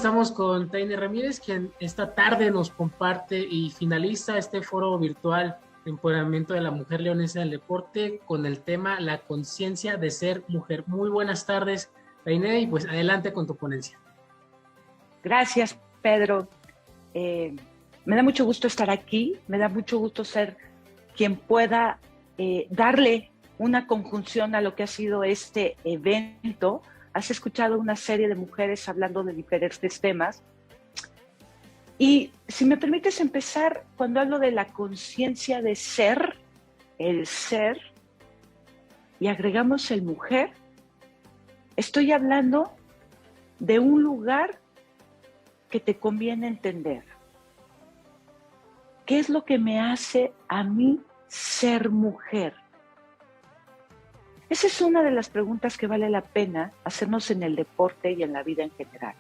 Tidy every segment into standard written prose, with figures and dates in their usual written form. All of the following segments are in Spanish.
Estamos con Taine Ramírez, quien esta tarde nos comparte y finaliza este foro virtual Empoderamiento de la Mujer Leonesa del Deporte con el tema La conciencia de ser mujer. Muy buenas tardes, Taine, y pues adelante con tu ponencia. Gracias, Pedro. Me da mucho gusto estar aquí, me da mucho gusto ser quien pueda darle una conjunción a lo que ha sido este evento. Has escuchado una serie de mujeres hablando de diferentes temas. Y si me permites empezar, cuando hablo de la conciencia de ser, el ser, y agregamos el mujer, estoy hablando de un lugar que te conviene entender. ¿Qué es lo que me hace a mí ser mujer? Esa es una de las preguntas que vale la pena hacernos en el deporte y en la vida en general.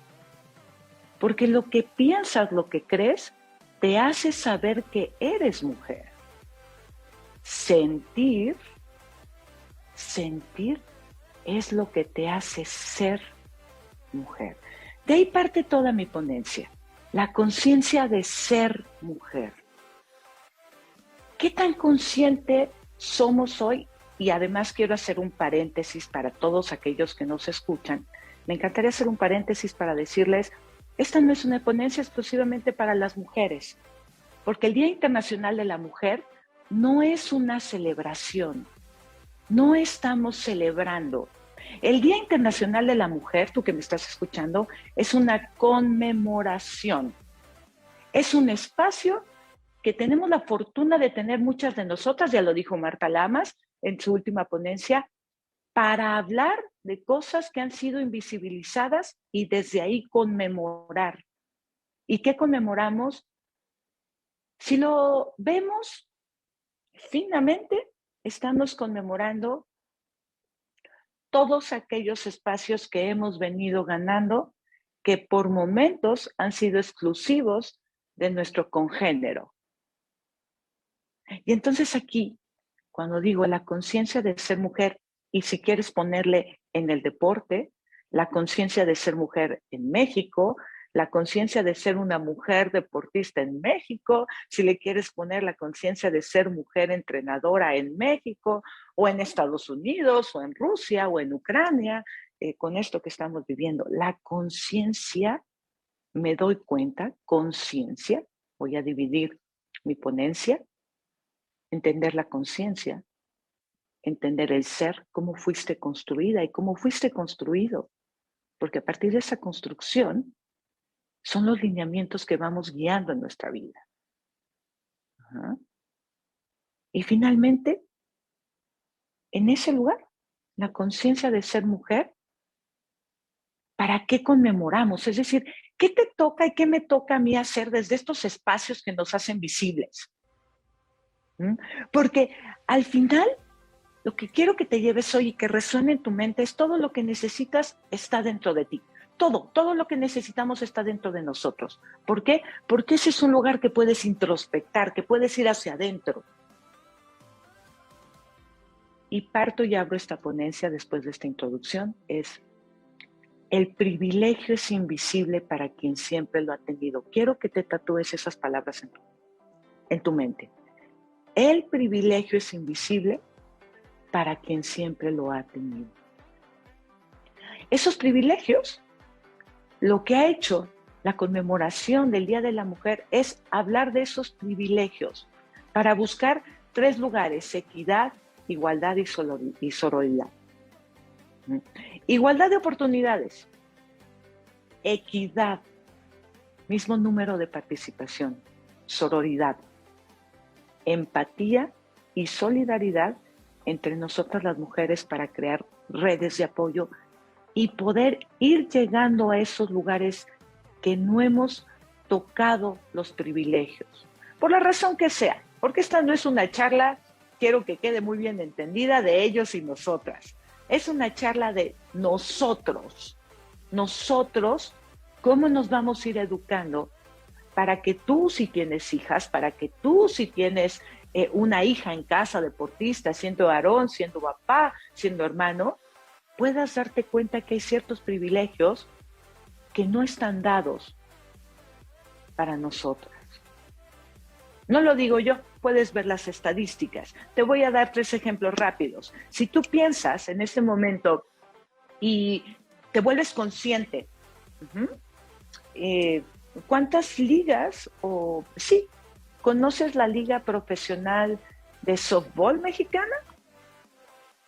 Porque lo que piensas, lo que crees, te hace saber que eres mujer. Sentir es lo que te hace ser mujer. De ahí parte toda mi ponencia, la conciencia de ser mujer. ¿Qué tan consciente somos hoy? Y además quiero hacer un paréntesis para todos aquellos que nos escuchan. Me encantaría hacer un paréntesis para decirles, esta no es una ponencia exclusivamente para las mujeres, porque el Día Internacional de la Mujer no es una celebración, no estamos celebrando. El Día Internacional de la Mujer, tú que me estás escuchando, es una conmemoración. Es un espacio que tenemos la fortuna de tener muchas de nosotras, ya lo dijo Marta Lamas en su última ponencia, para hablar de cosas que han sido invisibilizadas y desde ahí conmemorar. ¿Y qué conmemoramos? Si lo vemos finamente, estamos conmemorando todos aquellos espacios que hemos venido ganando, que por momentos han sido exclusivos de nuestro congénero. Y entonces aquí, cuando digo la conciencia de ser mujer, y si quieres ponerle en el deporte, la conciencia de ser mujer en México, la conciencia de ser una mujer deportista en México, si le quieres poner la conciencia de ser mujer entrenadora en México, o en Estados Unidos, o en Rusia, o en Ucrania, con esto que estamos viviendo. La conciencia, me doy cuenta, conciencia, voy a dividir mi ponencia, entender la conciencia, entender el ser, cómo fuiste construida y cómo fuiste construido. Porque a partir de esa construcción son los lineamientos que vamos guiando en nuestra vida. Ajá. Y finalmente, en ese lugar, la conciencia de ser mujer, ¿para qué conmemoramos? Es decir, ¿qué te toca y qué me toca a mí hacer desde estos espacios que nos hacen visibles? Porque al final, lo que quiero que te lleves hoy y que resuene en tu mente es todo lo que necesitas está dentro de ti. Todo lo que necesitamos está dentro de nosotros. ¿Por qué? Porque ese es un lugar que puedes introspectar, que puedes ir hacia adentro. Y parto y abro esta ponencia después de esta introducción, es el privilegio es invisible para quien siempre lo ha tenido. Quiero que te tatúes esas palabras en tu mente. El privilegio es invisible para quien siempre lo ha tenido. Esos privilegios, lo que ha hecho la conmemoración del Día de la Mujer es hablar de esos privilegios para buscar 3 lugares: equidad, igualdad y sororidad. Igualdad de oportunidades, equidad, mismo número de participación, sororidad, empatía y solidaridad entre nosotras las mujeres para crear redes de apoyo y poder ir llegando a esos lugares que no hemos tocado los privilegios. Por la razón que sea, porque esta no es una charla, quiero que quede muy bien entendida, de ellos y nosotras. Es una charla de nosotros. Nosotros, ¿cómo nos vamos a ir educando para que tú, si tienes hijas, para que tú, si tienes una hija en casa deportista, siendo varón, siendo papá, siendo hermano, puedas darte cuenta que hay ciertos privilegios que no están dados para nosotras. No lo digo yo, puedes ver las estadísticas. Te voy a dar 3 ejemplos rápidos. Si tú piensas en este momento y te vuelves consciente, ¿cuántas ligas conoces la liga profesional de softball mexicana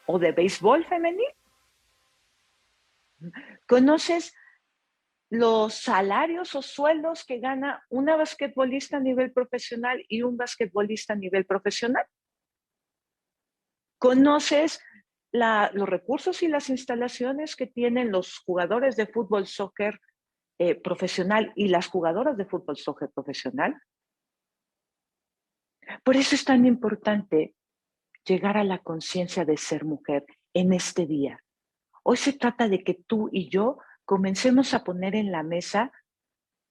o de béisbol femenil? ¿Conoces los salarios o sueldos que gana una basquetbolista a nivel profesional y un basquetbolista a nivel profesional? ¿Conoces los recursos y las instalaciones que tienen los jugadores de fútbol, soccer profesional y las jugadoras de fútbol, soccer profesional? Por eso es tan importante llegar a la conciencia de ser mujer en este día. Hoy se trata de que tú y yo comencemos a poner en la mesa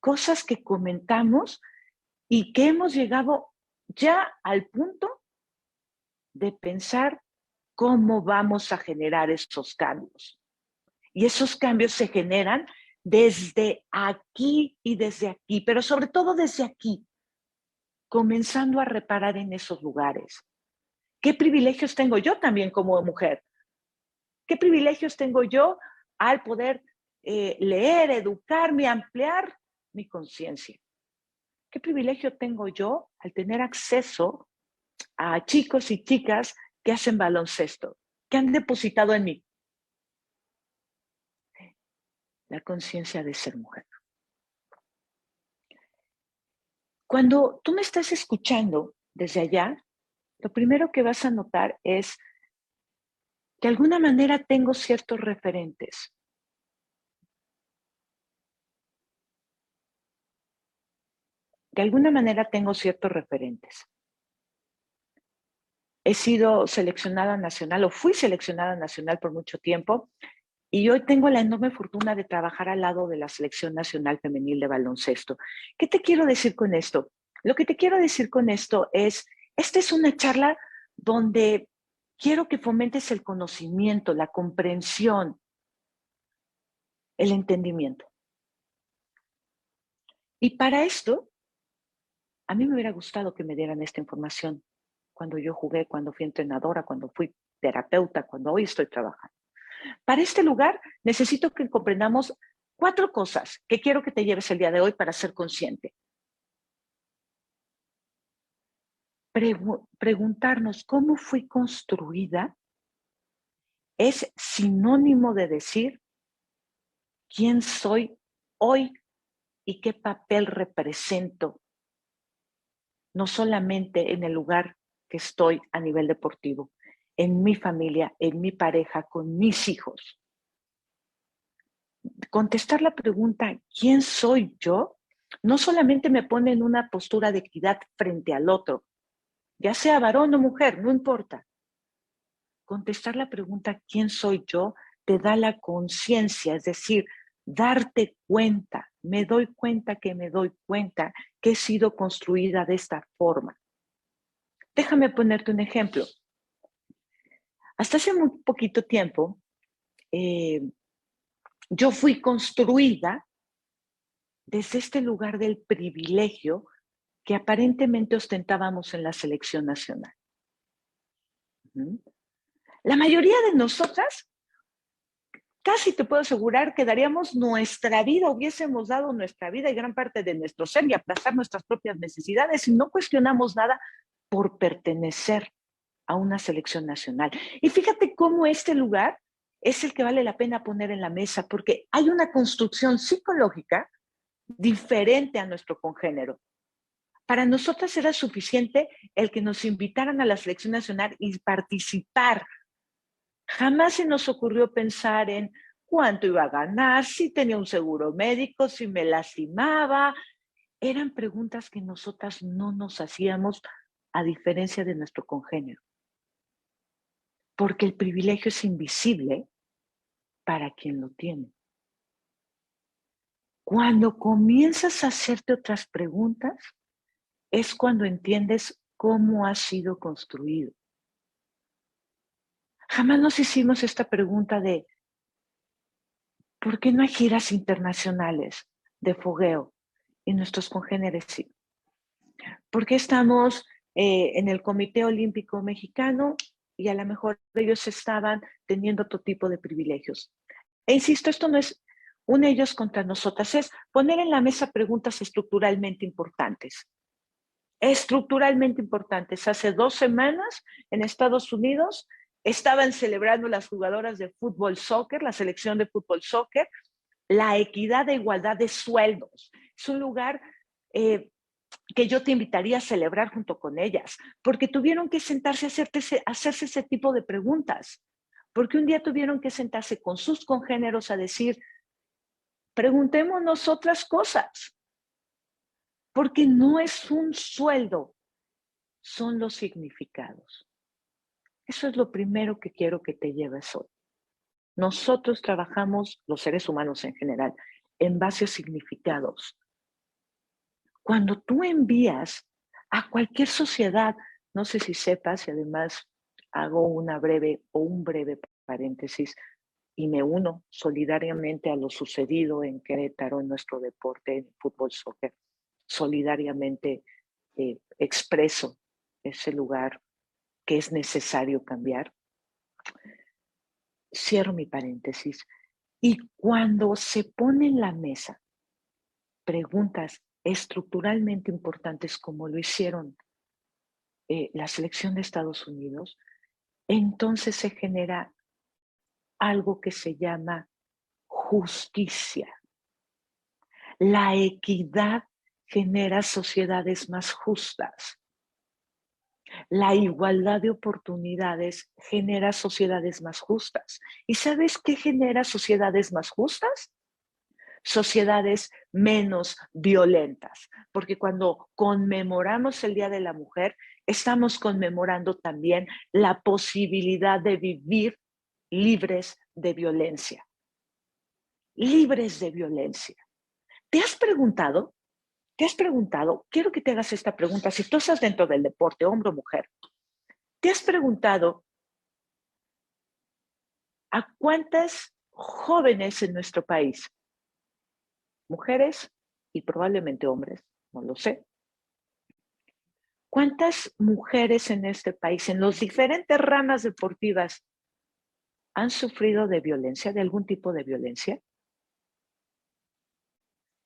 cosas que comentamos y que hemos llegado ya al punto de pensar cómo vamos a generar esos cambios. Y esos cambios se generan desde aquí y desde aquí, pero sobre todo desde aquí, comenzando a reparar en esos lugares. ¿Qué privilegios tengo yo también como mujer? ¿Qué privilegios tengo yo al poder leer, educarme, ampliar mi conciencia? ¿Qué privilegio tengo yo al tener acceso a chicos y chicas que hacen baloncesto, que han depositado en mí la conciencia de ser mujer? Cuando tú me estás escuchando desde allá, lo primero que vas a notar es de alguna manera tengo ciertos referentes. De alguna manera tengo ciertos referentes. He sido seleccionada nacional o fui seleccionada nacional por mucho tiempo y hoy tengo la enorme fortuna de trabajar al lado de la Selección Nacional Femenil de Baloncesto. ¿Qué te quiero decir con esto? Lo que te quiero decir con esto es, esta es una charla donde quiero que fomentes el conocimiento, la comprensión, el entendimiento. Y para esto, a mí me hubiera gustado que me dieran esta información cuando yo jugué, cuando fui entrenadora, cuando fui terapeuta, cuando hoy estoy trabajando. Para este lugar necesito que comprendamos 4 cosas que quiero que te lleves el día de hoy para ser consciente. Preguntarnos cómo fui construida es sinónimo de decir quién soy hoy y qué papel represento, no solamente en el lugar que estoy a nivel deportivo, en mi familia, en mi pareja, con mis hijos. Contestar la pregunta, ¿quién soy yo? No solamente me pone en una postura de equidad frente al otro, ya sea varón o mujer, no importa. Contestar la pregunta, ¿quién soy yo? Te da la conciencia, es decir, darte cuenta, me doy cuenta que he sido construida de esta forma. Déjame ponerte un ejemplo. Hasta hace muy poquito tiempo, yo fui construida desde este lugar del privilegio que aparentemente ostentábamos en la selección nacional. La mayoría de nosotras, casi te puedo asegurar que daríamos nuestra vida, hubiésemos dado nuestra vida y gran parte de nuestro ser y aplazar nuestras propias necesidades y no cuestionamos nada por pertenecer a una selección nacional. Y fíjate cómo este lugar es el que vale la pena poner en la mesa, porque hay una construcción psicológica diferente a nuestro congénero. Para nosotras era suficiente el que nos invitaran a la selección nacional y participar. Jamás se nos ocurrió pensar en cuánto iba a ganar, si tenía un seguro médico, si me lastimaba. Eran preguntas que nosotras no nos hacíamos, a diferencia de nuestro congénero. Porque el privilegio es invisible para quien lo tiene. Cuando comienzas a hacerte otras preguntas, es cuando entiendes cómo ha sido construido. Jamás nos hicimos esta pregunta de ¿Por qué no hay giras internacionales de fogueo? Y nuestros congéneres sí. ¿Por qué estamos en el Comité Olímpico Mexicano y a lo mejor ellos estaban teniendo otro tipo de privilegios? E insisto, esto no es un ellos contra nosotras, es poner en la mesa preguntas estructuralmente importantes. Estructuralmente importantes. Hace 2 semanas en Estados Unidos estaban celebrando las jugadoras de fútbol soccer, la selección de fútbol soccer, la equidad e igualdad de sueldos. Es un lugar que yo te invitaría a celebrar junto con ellas, porque tuvieron que sentarse a hacerse ese tipo de preguntas, porque un día tuvieron que sentarse con sus congéneros a decir, preguntémonos otras cosas, porque no es un sueldo, son los significados. Eso es lo primero que quiero que te lleves hoy. Nosotros trabajamos, los seres humanos en general, en base a significados. Cuando tú envías a cualquier sociedad, no sé si sepas, y además hago un breve paréntesis, y me uno solidariamente a lo sucedido en Querétaro, en nuestro deporte, en fútbol soccer. Solidariamente expreso ese lugar que es necesario cambiar. Cierro mi paréntesis. Y cuando se pone en la mesa preguntas estructuralmente importantes como lo hicieron la selección de Estados Unidos, entonces se genera algo que se llama justicia. La equidad genera sociedades más justas. La igualdad de oportunidades genera sociedades más justas. ¿Y sabes qué genera sociedades más justas? Sociedades menos violentas, porque cuando conmemoramos el Día de la Mujer, estamos conmemorando también la posibilidad de vivir libres de violencia. Libres de violencia. ¿Te has preguntado? Quiero que te hagas esta pregunta, si tú estás dentro del deporte, hombre o mujer, ¿te has preguntado a cuántas jóvenes en nuestro país, mujeres y probablemente hombres, no lo sé, cuántas mujeres en este país, en las diferentes ramas deportivas, han sufrido de violencia, de algún tipo de violencia?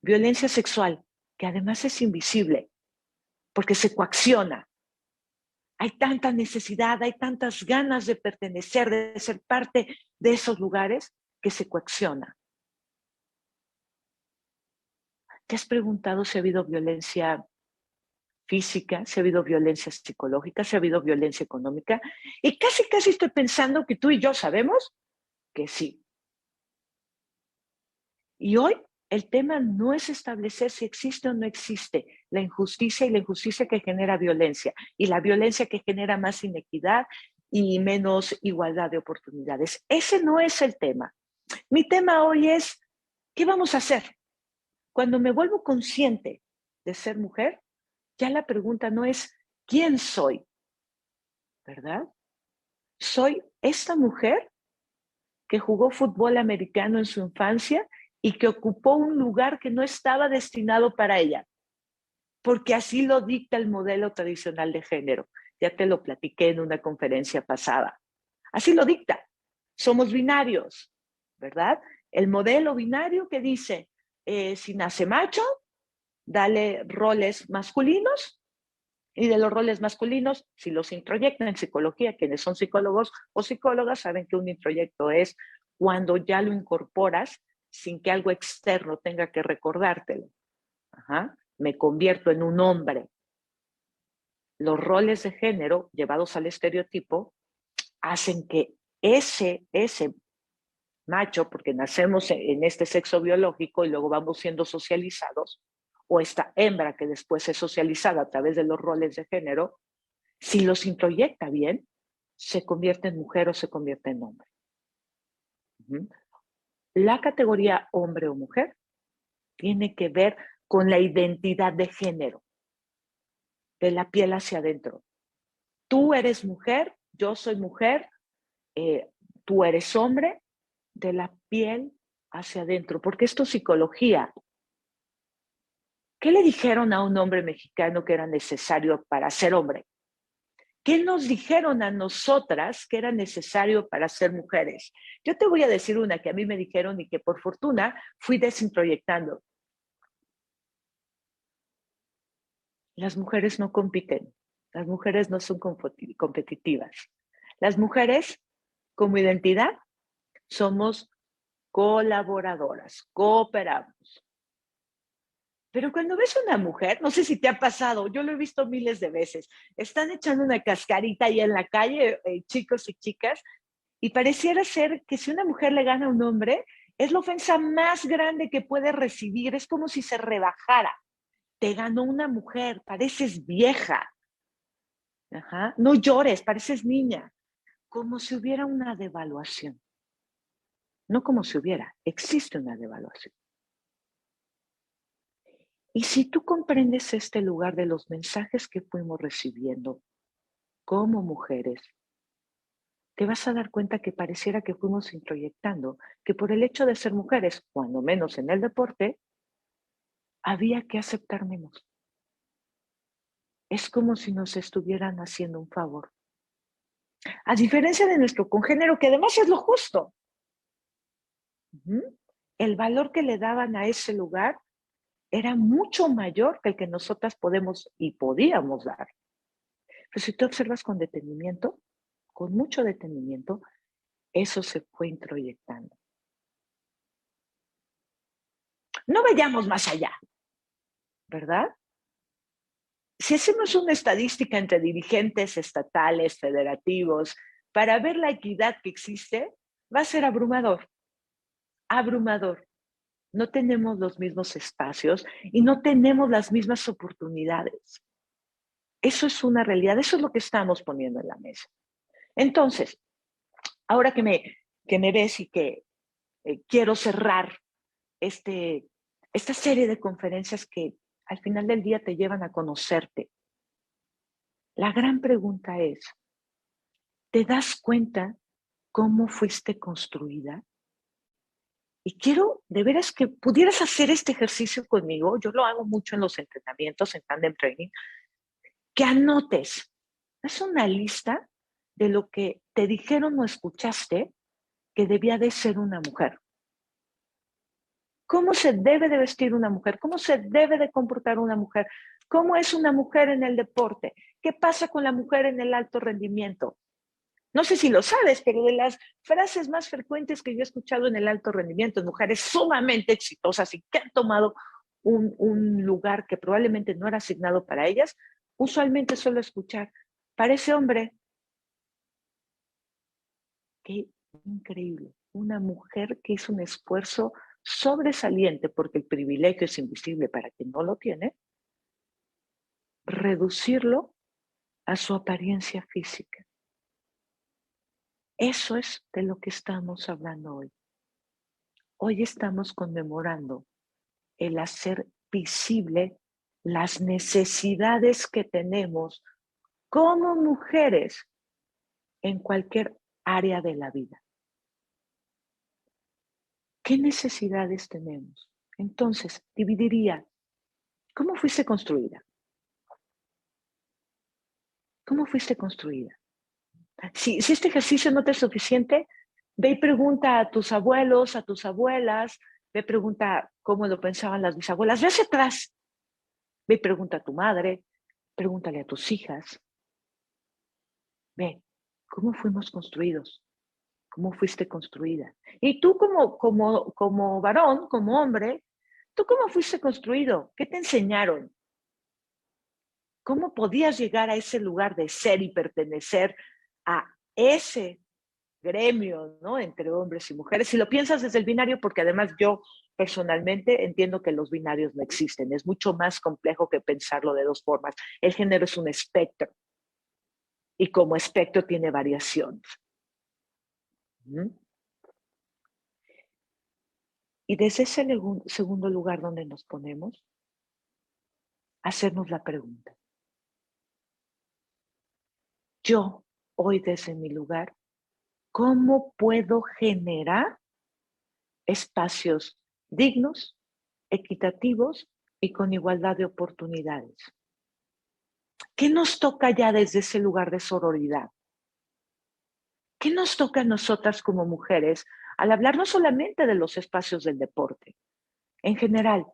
Violencia sexual, que además es invisible, porque se coacciona. Hay tanta necesidad, hay tantas ganas de pertenecer, de ser parte de esos lugares, que se coacciona. ¿Te has preguntado si ha habido violencia física, si ha habido violencia psicológica, si ha habido violencia económica? Y casi estoy pensando que tú y yo sabemos que sí. Y hoy el tema no es establecer si existe o no existe la injusticia y la injusticia que genera violencia y la violencia que genera más inequidad y menos igualdad de oportunidades. Ese no es el tema. Mi tema hoy es, ¿qué vamos a hacer? Cuando me vuelvo consciente de ser mujer, ya la pregunta no es ¿quién soy? ¿Verdad? Soy esta mujer que jugó fútbol americano en su infancia y que ocupó un lugar que no estaba destinado para ella, porque así lo dicta el modelo tradicional de género. Ya te lo platiqué en una conferencia pasada. Así lo dicta. Somos binarios, ¿verdad? El modelo binario que dice, si nace macho, dale roles masculinos, y de los roles masculinos, si los introyectan en psicología, quienes son psicólogos o psicólogas saben que un introyecto es cuando ya lo incorporas sin que algo externo tenga que recordártelo. Ajá. Me convierto en un hombre. Los roles de género llevados al estereotipo hacen que ese macho, porque nacemos en este sexo biológico y luego vamos siendo socializados, o esta hembra que después es socializada a través de los roles de género, si los introyecta bien, se convierte en mujer o se convierte en hombre. La categoría hombre o mujer tiene que ver con la identidad de género, de la piel hacia adentro. Tú eres mujer, yo soy mujer, tú eres hombre, de la piel hacia adentro, porque esto es psicología. ¿Qué le dijeron a un hombre mexicano que era necesario para ser hombre? ¿Qué nos dijeron a nosotras que era necesario para ser mujeres? Yo te voy a decir una que a mí me dijeron y que por fortuna fui desintroyectando. Las mujeres no compiten, las mujeres no son competitivas. Las mujeres, como identidad, somos colaboradoras, cooperamos. Pero cuando ves a una mujer, no sé si te ha pasado, yo lo he visto miles de veces, están echando una cascarita ahí en la calle, chicos y chicas, y pareciera ser que si una mujer le gana a un hombre, es la ofensa más grande que puede recibir, es como si se rebajara. Te ganó una mujer, pareces vieja. Ajá. No llores, pareces niña. Como si hubiera una devaluación. No como si hubiera, existe una devaluación. Y si tú comprendes este lugar de los mensajes que fuimos recibiendo como mujeres, te vas a dar cuenta que pareciera que fuimos introyectando que por el hecho de ser mujeres, cuando menos en el deporte, había que aceptar menos. Es como si nos estuvieran haciendo un favor. A diferencia de nuestro congénero, que además es lo justo. El valor que le daban a ese lugar era mucho mayor que el que nosotras podemos y podíamos dar. Pero si tú observas con detenimiento, con mucho detenimiento, eso se fue introyectando. No vayamos más allá, ¿verdad? Si hacemos una estadística entre dirigentes estatales, federativos, para ver la equidad que existe, va a ser abrumador. Abrumador. No tenemos los mismos espacios y no tenemos las mismas oportunidades. Eso es una realidad, eso es lo que estamos poniendo en la mesa. Entonces, ahora que me ves y que quiero cerrar esta serie de conferencias que al final del día te llevan a conocerte, la gran pregunta es, ¿te das cuenta cómo fuiste construida? Y quiero de veras que pudieras hacer este ejercicio conmigo, yo lo hago mucho en los entrenamientos, en Tandem Training, que anotes, es una lista de lo que te dijeron o escuchaste que debía de ser una mujer. ¿Cómo se debe de vestir una mujer? ¿Cómo se debe de comportar una mujer? ¿Cómo es una mujer en el deporte? ¿Qué pasa con la mujer en el alto rendimiento? No sé si lo sabes, pero de las frases más frecuentes que yo he escuchado en el alto rendimiento, mujeres sumamente exitosas y que han tomado un lugar que probablemente no era asignado para ellas, usualmente suelo escuchar, parece hombre. Qué increíble. Una mujer que hizo un esfuerzo sobresaliente, porque el privilegio es invisible para quien no lo tiene, reducirlo a su apariencia física. Eso es de lo que estamos hablando hoy. Hoy estamos conmemorando el hacer visible las necesidades que tenemos como mujeres en cualquier área de la vida. ¿Qué necesidades tenemos? Entonces, dividiría, ¿cómo fuiste construida? ¿Cómo fuiste construida? Si este ejercicio no te es suficiente, ve y pregunta a tus abuelos, a tus abuelas, ve y pregunta cómo lo pensaban las bisabuelas, ve hacia atrás, ve y pregunta a tu madre, pregúntale a tus hijas, ve, ¿cómo fuimos construidos? ¿Cómo fuiste construida? Y tú como varón, como hombre, ¿tú cómo fuiste construido? ¿Qué te enseñaron? ¿Cómo podías llegar a ese lugar de ser y pertenecer a ese gremio, ¿no? Entre hombres y mujeres? Si lo piensas desde el binario, porque además yo personalmente entiendo que los binarios no existen. Es mucho más complejo que pensarlo de dos formas. El género es un espectro y como espectro tiene variaciones. Y desde ese segundo lugar donde nos ponemos, hacernos la pregunta. Yo, hoy desde mi lugar, ¿cómo puedo generar espacios dignos, equitativos y con igualdad de oportunidades. ¿Qué nos toca ya desde ese lugar de sororidad? ¿Qué nos toca a nosotras como mujeres al hablar no solamente de los espacios del deporte? En general,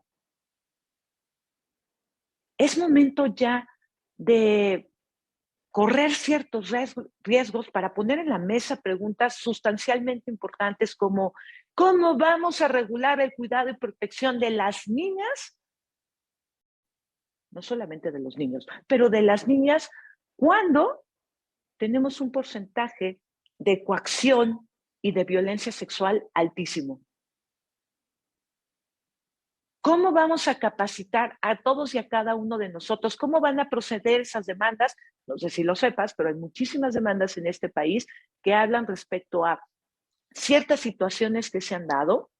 es momento ya de correr ciertos riesgos para poner en la mesa preguntas sustancialmente importantes como ¿cómo vamos a regular el cuidado y protección de las niñas? No solamente de los niños, pero de las niñas cuando tenemos un porcentaje de coacción y de violencia sexual altísimo. ¿Cómo vamos a capacitar a todos y a cada uno de nosotros? ¿Cómo van a proceder esas demandas? No sé si lo sepas, pero hay muchísimas demandas en este país que hablan respecto a ciertas situaciones que se han dado,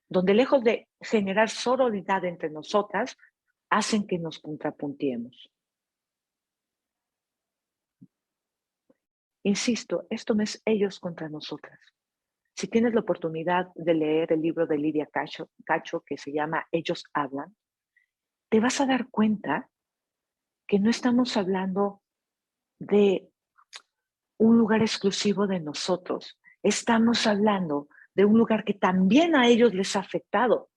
donde lejos de generar sororidad entre nosotras, hacen que nos contrapuntiemos. Insisto, esto no es ellos contra nosotras. Si tienes la oportunidad de leer el libro de Lidia Cacho que se llama Ellos hablan, te vas a dar cuenta que no estamos hablando de un lugar exclusivo de nosotros. Estamos hablando de un lugar que también a ellos les ha afectado,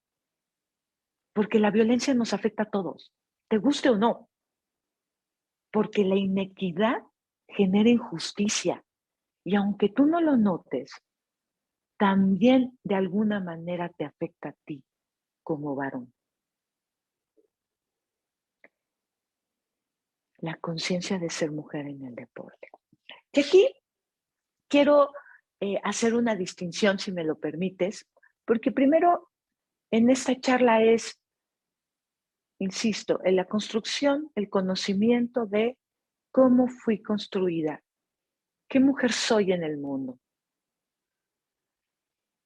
porque la violencia nos afecta a todos, te guste o no, porque la inequidad genera injusticia y aunque tú no lo notes, también de alguna manera te afecta a ti como varón. La conciencia de ser mujer en el deporte. Y aquí quiero hacer una distinción, si me lo permites, porque primero en esta charla es, insisto, en la construcción, el conocimiento de cómo fui construida, qué mujer soy en el mundo,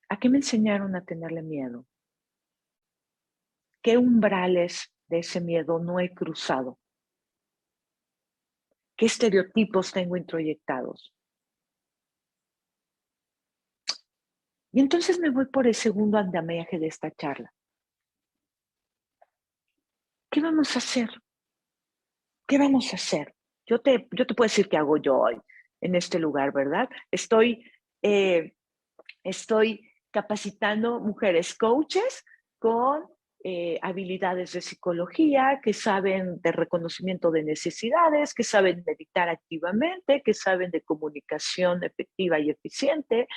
a qué me enseñaron a tenerle miedo, qué umbrales de ese miedo no he cruzado, qué estereotipos tengo introyectados. Y entonces me voy por el segundo andamiaje de esta charla. ¿Qué vamos a hacer? ¿Qué vamos a hacer? Yo te puedo decir qué hago yo hoy en este lugar, ¿verdad? Estoy capacitando mujeres coaches con habilidades de psicología, que saben de reconocimiento de necesidades, que saben meditar activamente, que saben de comunicación efectiva y eficiente,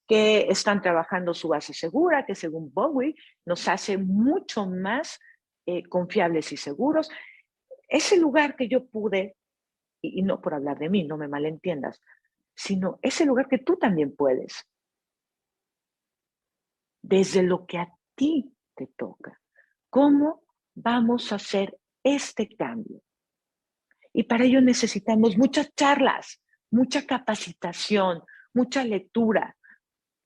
que están trabajando su base segura, que según Bowie nos hace mucho más confiables y seguros. Ese lugar que yo pude, y no por hablar de mí, no me malentiendas, sino ese lugar que tú también puedes, desde lo que a ti te toca. ¿Cómo vamos a hacer este cambio? Y para ello necesitamos muchas charlas, mucha capacitación, mucha lectura,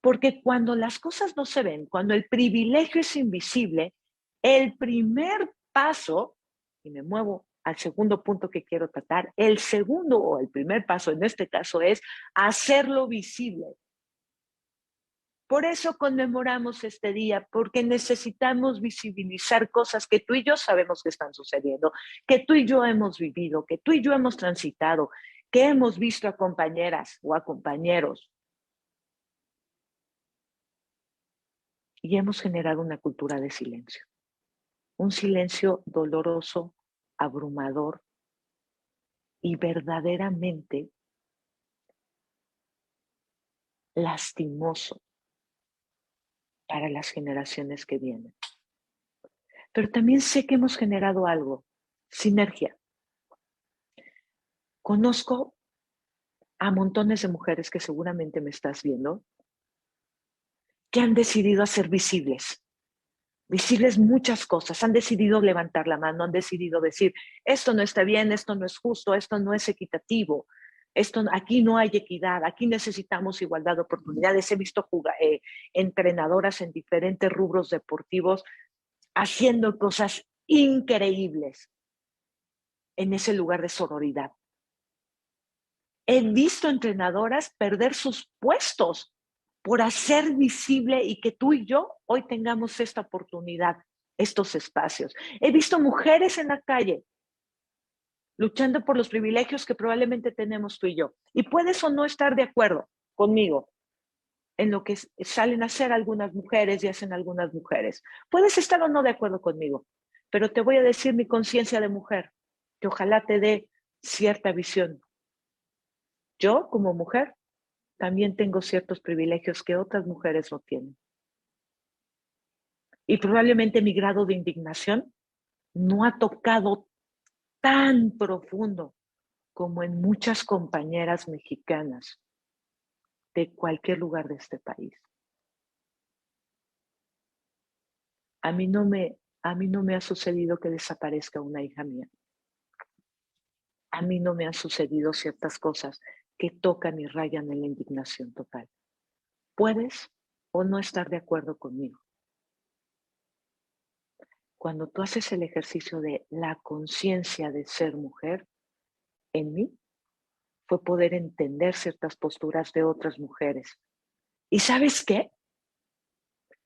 porque cuando las cosas no se ven, cuando el privilegio es invisible, el primer paso, y me muevo al segundo punto que quiero tratar, el segundo o el primer paso en este caso es hacerlo visible. Por eso conmemoramos este día, porque necesitamos visibilizar cosas que tú y yo sabemos que están sucediendo, que tú y yo hemos vivido, que tú y yo hemos transitado, que hemos visto a compañeras o a compañeros. Y hemos generado una cultura de silencio. Un silencio doloroso, abrumador y verdaderamente lastimoso para las generaciones que vienen. Pero también sé que hemos generado algo, sinergia. Conozco a montones de mujeres que seguramente me estás viendo, que han decidido hacer visibles muchas cosas, han decidido levantar la mano, han decidido decir, esto no está bien, esto no es justo, esto no es equitativo, aquí no hay equidad, aquí necesitamos igualdad de oportunidades. He visto entrenadoras en diferentes rubros deportivos haciendo cosas increíbles en ese lugar de sororidad. He visto entrenadoras perder sus puestos por hacer visible y que tú y yo hoy tengamos esta oportunidad, estos espacios. He visto mujeres en la calle luchando por los privilegios que probablemente tenemos tú y yo. Y puedes o no estar de acuerdo conmigo en lo que salen a hacer algunas mujeres y hacen algunas mujeres. Puedes estar o no de acuerdo conmigo, pero te voy a decir mi conciencia de mujer, que ojalá te dé cierta visión. Yo, como mujer, también tengo ciertos privilegios que otras mujeres no tienen. Y probablemente mi grado de indignación no ha tocado tan profundo como en muchas compañeras mexicanas de cualquier lugar de este país. A mí no me ha sucedido que desaparezca una hija mía. A mí no me han sucedido ciertas cosas que tocan y rayan en la indignación total. Puedes o no estar de acuerdo conmigo. Cuando tú haces el ejercicio de la conciencia de ser mujer, en mí fue poder entender ciertas posturas de otras mujeres. ¿Y sabes qué?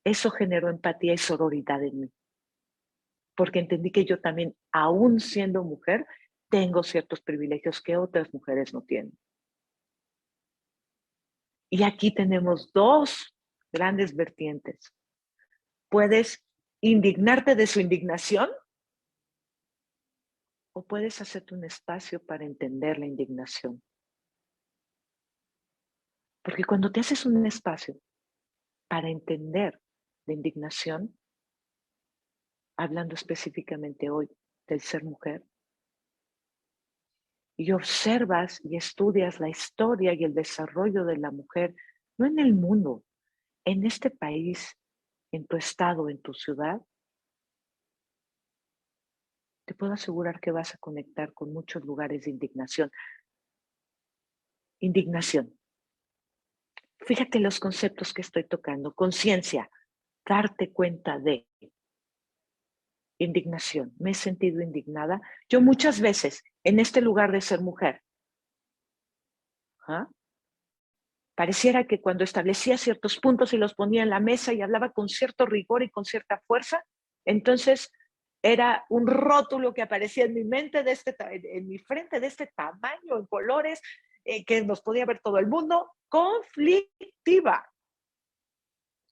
Eso generó empatía y sororidad en mí. Porque entendí que yo también, aún siendo mujer, tengo ciertos privilegios que otras mujeres no tienen. Y aquí tenemos dos grandes vertientes. Puedes indignarte de su indignación o puedes hacerte un espacio para entender la indignación. Porque cuando te haces un espacio para entender la indignación, hablando específicamente hoy del ser mujer, y observas y estudias la historia y el desarrollo de la mujer, no en el mundo, en este país, en tu estado, en tu ciudad, te puedo asegurar que vas a conectar con muchos lugares de indignación. Indignación. Fíjate los conceptos que estoy tocando. Conciencia, darte cuenta de. Indignación. Me he sentido indignada. Yo muchas veces, en este lugar de ser mujer, ¿ah? Pareciera que cuando establecía ciertos puntos y los ponía en la mesa y hablaba con cierto rigor y con cierta fuerza, entonces era un rótulo que aparecía en mi mente, en mi frente, de este tamaño, en colores, que nos podía ver todo el mundo, conflictiva.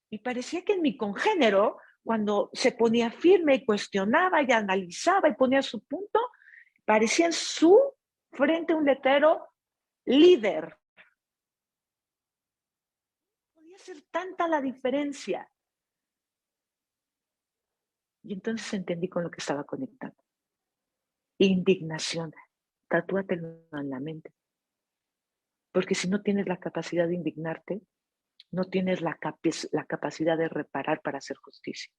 Y parecía que en mi congénero, cuando se ponía firme y cuestionaba y analizaba y ponía su punto, parecía en su frente un letrero líder. Podía ser tanta la diferencia. Y entonces entendí con lo que estaba conectando. Indignación. Tatúatelo en la mente. Porque si no tienes la capacidad de indignarte, no tienes la capacidad de reparar para hacer justicia.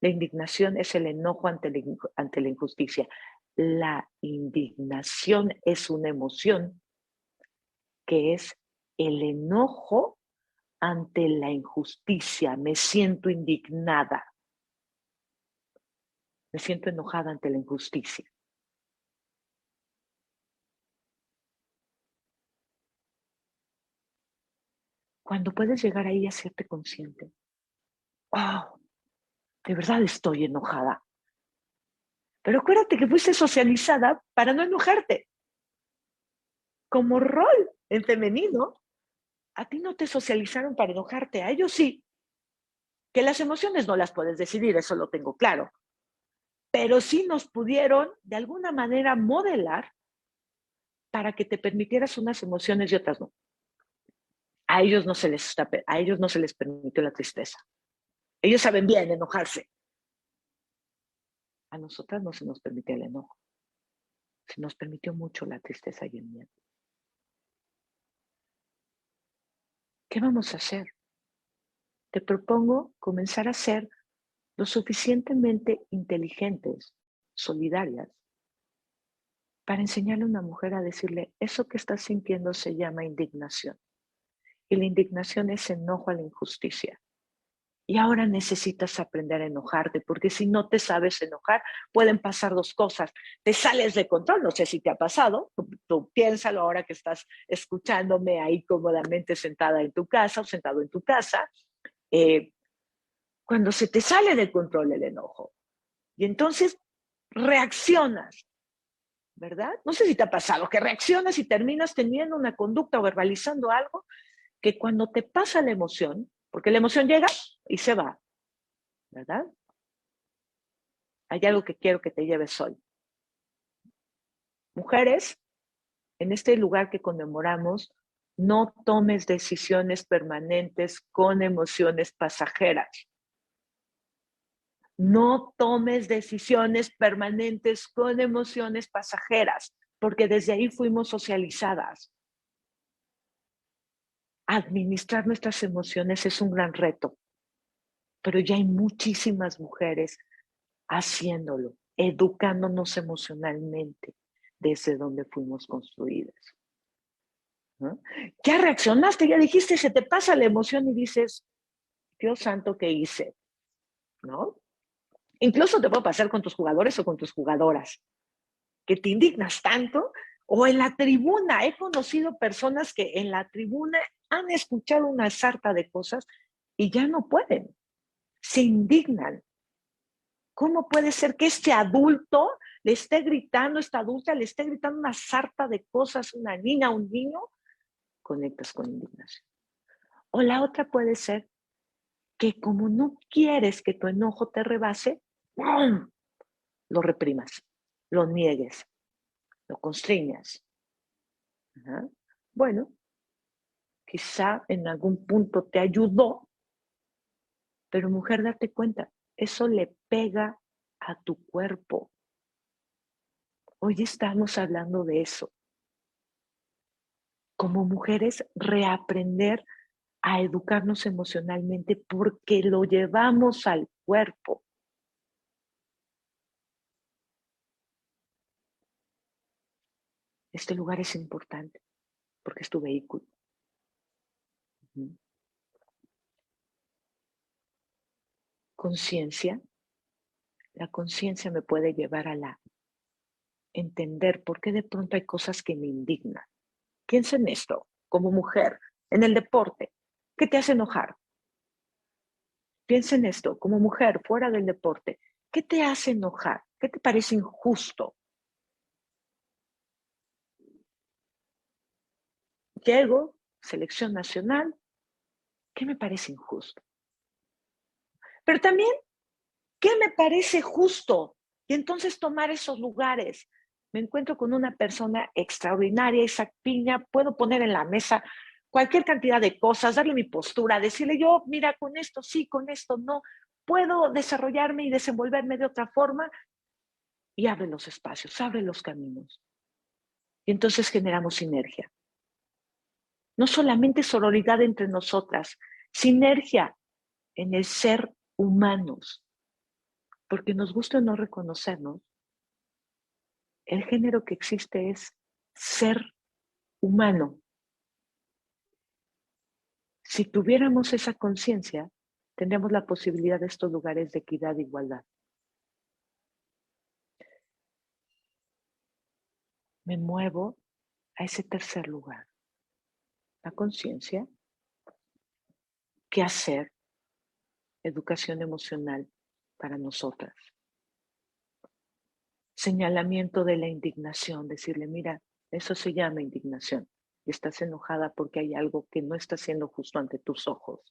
La indignación es el enojo ante la injusticia. La indignación es una emoción que es el enojo ante la injusticia. Me siento indignada. Me siento enojada ante la injusticia. Cuando puedes llegar ahí a hacerte consciente, oh, de verdad estoy enojada. Pero acuérdate que fuiste socializada para no enojarte. Como rol en femenino, a ti no te socializaron para enojarte, a ellos sí. Que las emociones no las puedes decidir, eso lo tengo claro. Pero sí nos pudieron de alguna manera modelar para que te permitieras unas emociones y otras no. A ellos no se les permitió la tristeza. Ellos saben bien enojarse. A nosotras no se nos permitió el enojo. Se nos permitió mucho la tristeza y el miedo. ¿Qué vamos a hacer? Te propongo comenzar a ser lo suficientemente inteligentes, solidarias, para enseñarle a una mujer a decirle, eso que estás sintiendo se llama indignación. Y la indignación es enojo a la injusticia. Y ahora necesitas aprender a enojarte, porque si no te sabes enojar, pueden pasar dos cosas. Te sales de control, no sé si te ha pasado, tú piénsalo ahora que estás escuchándome ahí cómodamente sentada en tu casa o sentado en tu casa, cuando se te sale de control el enojo. Y entonces reaccionas, ¿verdad? No sé si te ha pasado, que reaccionas y terminas teniendo una conducta o verbalizando algo que cuando te pasa la emoción, porque la emoción llega y se va, ¿verdad? Hay algo que quiero que te lleves hoy. Mujeres, en este lugar que conmemoramos, no tomes decisiones permanentes con emociones pasajeras. No tomes decisiones permanentes con emociones pasajeras, porque desde ahí fuimos socializadas. Administrar nuestras emociones es un gran reto, pero ya hay muchísimas mujeres haciéndolo, educándonos emocionalmente desde donde fuimos construidas, ¿no? Ya reaccionaste, ya dijiste, se te pasa la emoción y dices, Dios santo, ¿qué hice? ¿No? Incluso te puede pasar con tus jugadores o con tus jugadoras, que te indignas tanto, o en la tribuna. He conocido personas que en la tribuna han escuchado una sarta de cosas y ya no pueden, se indignan. ¿Cómo puede ser que este adulto le esté gritando, esta adulta le esté gritando una sarta de cosas, una niña, un niño? Conectas con indignación. O la otra puede ser que como no quieres que tu enojo te rebase, ¡pum!, lo reprimas, lo niegues, lo constriñas. ¿Ajá? Bueno, quizá en algún punto te ayudó, pero mujer, date cuenta, eso le pega a tu cuerpo. Hoy estamos hablando de eso. Como mujeres, reaprender a educarnos emocionalmente porque lo llevamos al cuerpo. Este lugar es importante porque es tu vehículo. Conciencia. La conciencia me puede llevar a entender por qué de pronto hay cosas que me indignan. Piensa en esto, como mujer, en el deporte. ¿Qué te hace enojar? Piensa en esto, como mujer, fuera del deporte. ¿Qué te hace enojar? ¿Qué te parece injusto? Llego, selección nacional, ¿qué me parece injusto? Pero también, ¿qué me parece justo? Y entonces tomar esos lugares. Me encuentro con una persona extraordinaria, esa piña, puedo poner en la mesa cualquier cantidad de cosas, darle mi postura, decirle yo, mira, con esto sí, con esto no, puedo desarrollarme y desenvolverme de otra forma, y abre los espacios, abre los caminos. Y entonces generamos sinergia. No solamente sororidad entre nosotras, sinergia en el ser humanos, porque nos gusta o no reconocernos, el género que existe es ser humano. Si tuviéramos esa conciencia, tendríamos la posibilidad de estos lugares de equidad e igualdad. Me muevo a ese tercer lugar, la conciencia. ¿Qué hacer? Educación emocional para nosotras. Señalamiento de la indignación, decirle, mira, eso se llama indignación. Y estás enojada porque hay algo que no está siendo justo ante tus ojos.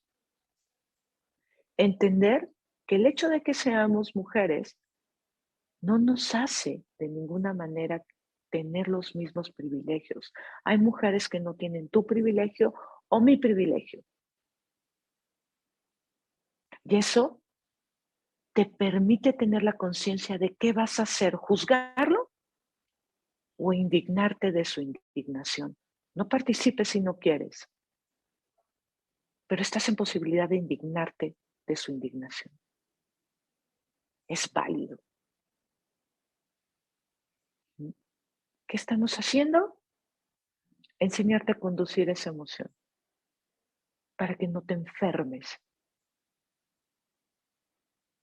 Entender que el hecho de que seamos mujeres no nos hace de ninguna manera tener los mismos privilegios. Hay mujeres que no tienen tu privilegio o mi privilegio. Y eso te permite tener la conciencia de qué vas a hacer, juzgarlo o indignarte de su indignación. No participes si no quieres, pero estás en posibilidad de indignarte de su indignación. Es válido. ¿Qué estamos haciendo? Enseñarte a conducir esa emoción para que no te enfermes.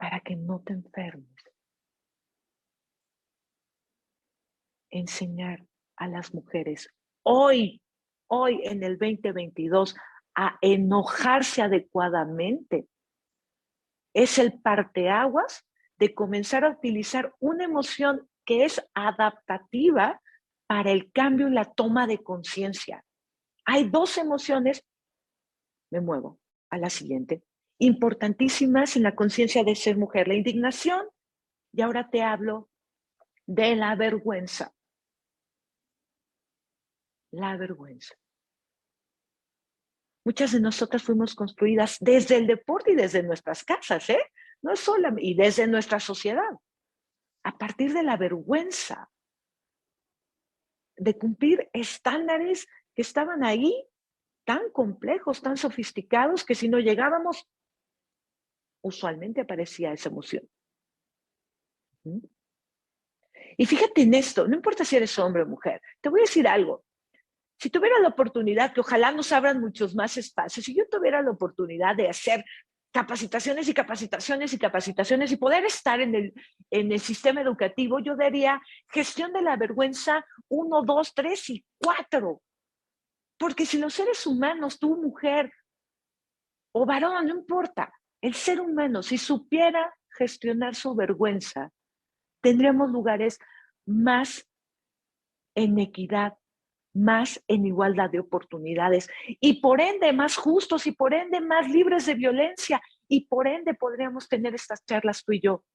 para que no te enfermes. Enseñar a las mujeres hoy en el 2022, a enojarse adecuadamente. Es el parteaguas de comenzar a utilizar una emoción que es adaptativa para el cambio y la toma de conciencia. Hay dos emociones, me muevo a la siguiente, importantísimas en la conciencia de ser mujer: la indignación, y ahora te hablo de la vergüenza. La vergüenza. Muchas de nosotras fuimos construidas desde el deporte y desde nuestras casas, ¿eh? No es solamente, y desde nuestra sociedad, a partir de la vergüenza de cumplir estándares que estaban ahí, tan complejos, tan sofisticados, que si no llegábamos, usualmente aparecía esa emoción. Y fíjate en esto, no importa si eres hombre o mujer, te voy a decir algo. Si tuviera la oportunidad, que ojalá nos abran muchos más espacios, si yo tuviera la oportunidad de hacer capacitaciones y capacitaciones y capacitaciones y poder estar en el sistema educativo, yo daría gestión de la vergüenza 1, 2, 3 y 4. Porque si los seres humanos, tú mujer o varón, no importa, el ser humano, si supiera gestionar su vergüenza, tendríamos lugares más en equidad, más en igualdad de oportunidades y por ende más justos y por ende más libres de violencia y por ende podríamos tener estas charlas tú y yo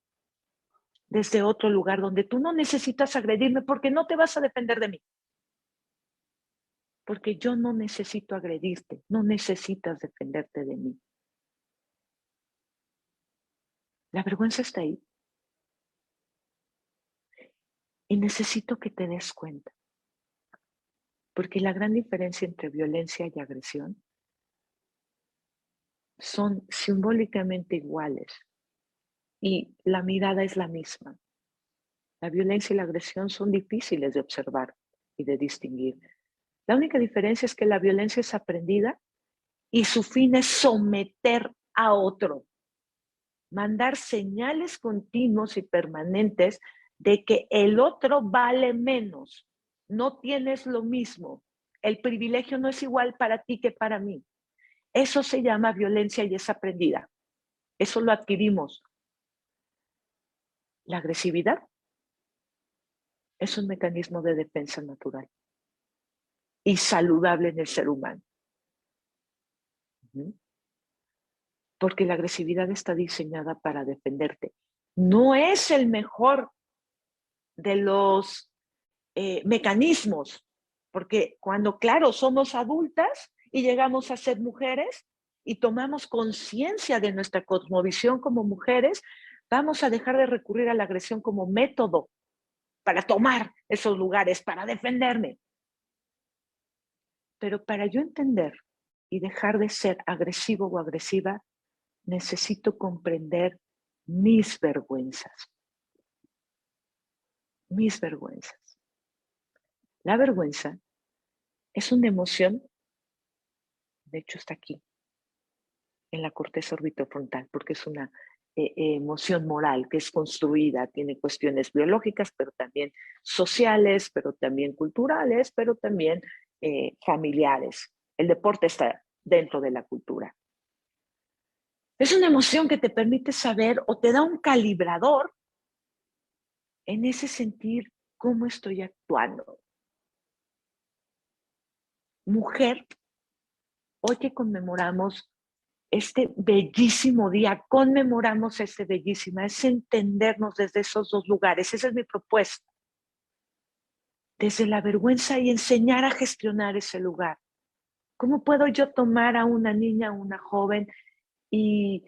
desde otro lugar donde tú no necesitas agredirme porque no te vas a defender de mí. Porque yo no necesito agredirte, no necesitas defenderte de mí. La vergüenza está ahí. Y necesito que te des cuenta. Porque la gran diferencia entre violencia y agresión son simbólicamente iguales y la mirada es la misma. La violencia y la agresión son difíciles de observar y de distinguir. La única diferencia es que la violencia es aprendida y su fin es someter a otro, mandar señales continuos y permanentes de que el otro vale menos, no tienes lo mismo, el privilegio no es igual para ti que para mí. Eso se llama violencia y es aprendida. Eso lo adquirimos. La agresividad es un mecanismo de defensa natural y saludable en el ser humano. Porque la agresividad está diseñada para defenderte. No es el mejor de los mecanismos, porque cuando, claro, somos adultas y llegamos a ser mujeres y tomamos conciencia de nuestra cosmovisión como mujeres, vamos a dejar de recurrir a la agresión como método para tomar esos lugares, para defenderme. Pero para yo entender y dejar de ser agresivo o agresiva, necesito comprender mis vergüenzas. Mis vergüenzas. La vergüenza es una emoción, de hecho está aquí, en la corteza orbitofrontal, porque es una emoción moral que es construida, tiene cuestiones biológicas, pero también sociales, pero también culturales, pero también familiares. El deporte está dentro de la cultura. Es una emoción que te permite saber o te da un calibrador en ese sentir cómo estoy actuando. Mujer, hoy que conmemoramos este bellísimo día, conmemoramos este bellísimo, es entendernos desde esos dos lugares. Esa es mi propuesta. Desde la vergüenza y enseñar a gestionar ese lugar. ¿Cómo puedo yo tomar a una niña, a una joven y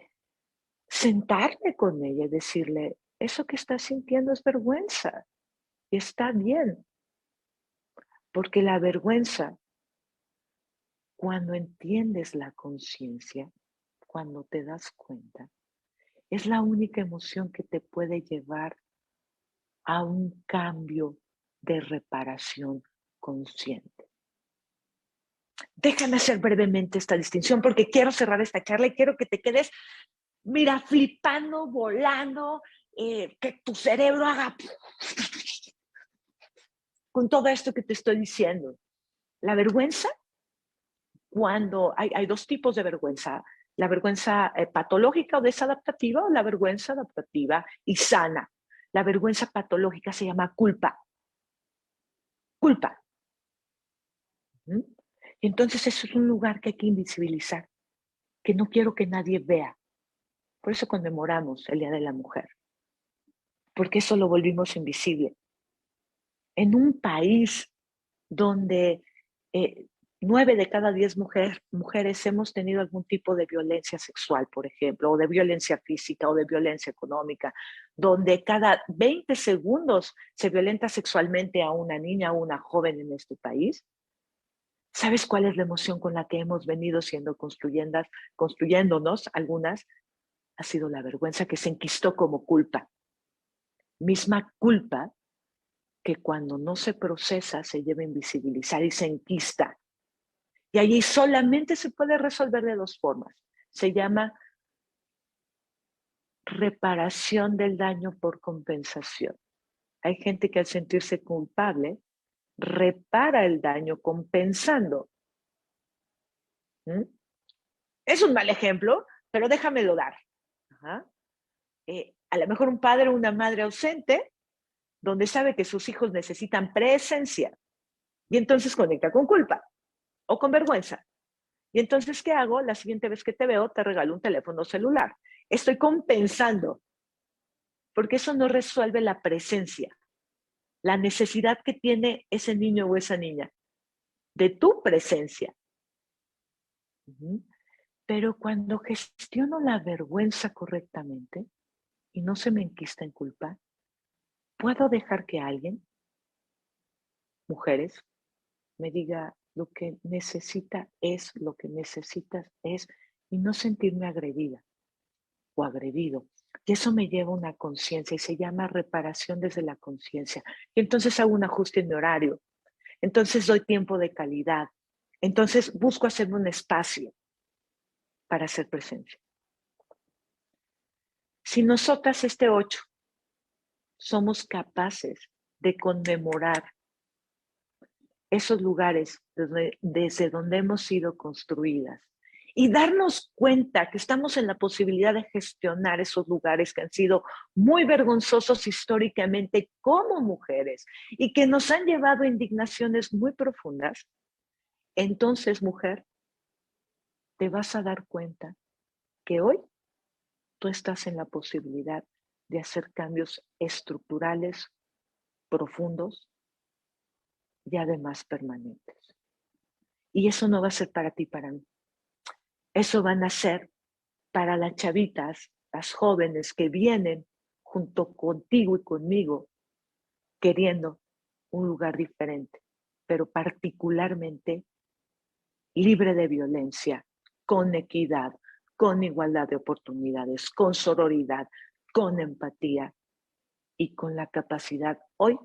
sentarme con ella y decirle, eso que estás sintiendo es vergüenza y está bien? Porque la vergüenza, cuando entiendes la conciencia, cuando te das cuenta, es la única emoción que te puede llevar a un cambio de reparación consciente. Déjame hacer brevemente esta distinción porque quiero cerrar esta charla y quiero que te quedes mira, flipando, volando, que tu cerebro haga con todo esto que te estoy diciendo. La vergüenza, cuando hay dos tipos de vergüenza. La vergüenza patológica o desadaptativa, o la vergüenza adaptativa y sana. La vergüenza patológica se llama culpa. Culpa. ¿Mm? Entonces eso es un lugar que hay que invisibilizar, que no quiero que nadie vea. Por eso conmemoramos el Día de la Mujer, porque eso lo volvimos invisible. En un país donde 9 de cada 10 mujeres hemos tenido algún tipo de violencia sexual, por ejemplo, o de violencia física o de violencia económica, donde cada 20 segundos se violenta sexualmente a una niña o una joven en este país. ¿Sabes cuál es la emoción con la que hemos venido siendo construyéndonos algunas? Ha sido la vergüenza que se enquistó como culpa. Misma culpa que cuando no se procesa se lleva a invisibilizar y se enquista. Y allí solamente se puede resolver de dos formas. Se llama reparación del daño por compensación. Hay gente que al sentirse culpable repara el daño compensando. ¿Mm? Es un mal ejemplo, pero déjamelo dar. Ajá. A lo mejor un padre o una madre ausente, donde sabe que sus hijos necesitan presencia, y entonces conecta con culpa o con vergüenza. Y entonces, ¿qué hago? La siguiente vez que te veo, te regalo un teléfono celular. Estoy compensando, porque eso no resuelve la presencia, la necesidad que tiene ese niño o esa niña de tu presencia. Pero cuando gestiono la vergüenza correctamente y no se me enquista en culpa, puedo dejar que alguien, mujeres, me diga lo que necesita es, lo que necesitas es, y no sentirme agredida o agredido. Y eso me lleva a una conciencia y se llama reparación desde la conciencia. Y entonces hago un ajuste en mi horario. Entonces doy tiempo de calidad. Entonces busco hacerme un espacio para hacer presencia. Si nosotras este 8 somos capaces de conmemorar esos lugares desde donde hemos sido construidas y darnos cuenta que estamos en la posibilidad de gestionar esos lugares que han sido muy vergonzosos históricamente como mujeres y que nos han llevado a indignaciones muy profundas, entonces, mujer, te vas a dar cuenta que hoy tú estás en la posibilidad de hacer cambios estructurales, profundos y además permanentes. Y eso no va a ser para ti, para mí. Eso van a ser para las chavitas, las jóvenes que vienen junto contigo y conmigo queriendo un lugar diferente, pero particularmente libre de violencia, con equidad, con igualdad de oportunidades, con sororidad, con empatía y con la capacidad hoy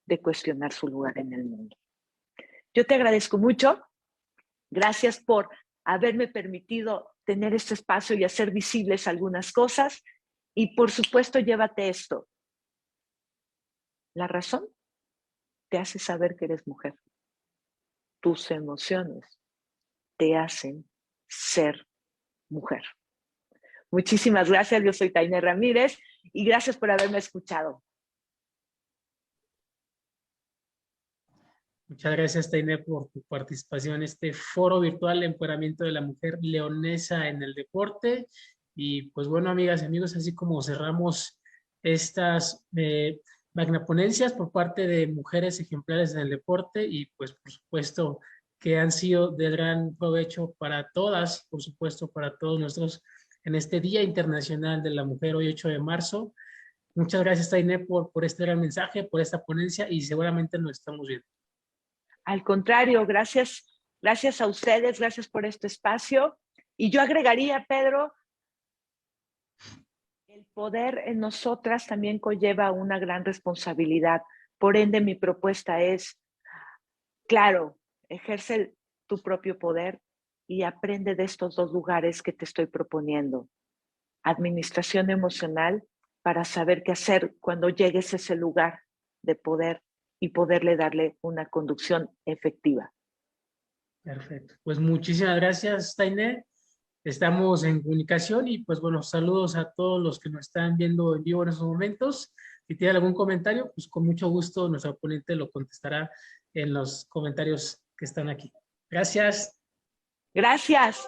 de cuestionar su lugar en el mundo. Yo te agradezco mucho. Gracias por haberme permitido tener este espacio y hacer visibles algunas cosas. Y por supuesto, llévate esto. La razón te hace saber que eres mujer. Tus emociones te hacen ser mujer. Muchísimas gracias. Yo soy Tainé Ramírez y gracias por haberme escuchado. Muchas gracias, Taine, por tu participación en este foro virtual de empoderamiento de la mujer leonesa en el deporte. Y pues bueno, amigas y amigos, así como cerramos estas magnaponencias por parte de mujeres ejemplares en el deporte y pues por supuesto que han sido de gran provecho para todas, por supuesto para todos nosotros en este Día Internacional de la Mujer, hoy 8 de marzo. Muchas gracias, Taine, por este gran mensaje, por esta ponencia y seguramente nos estamos viendo. Al contrario, gracias a ustedes, gracias por este espacio. Y yo agregaría, Pedro, el poder en nosotras también conlleva una gran responsabilidad. Por ende, mi propuesta es, claro, ejerce tu propio poder y aprende de estos dos lugares que te estoy proponiendo. administración emocional para saber qué hacer cuando llegues a ese lugar de poder y poderle darle una conducción efectiva. Perfecto. Pues muchísimas gracias, Tainé. Estamos en comunicación y pues bueno, saludos a todos los que nos están viendo en vivo en estos momentos. Si tienen algún comentario, pues con mucho gusto nuestro ponente lo contestará en los comentarios que están aquí. Gracias. Gracias.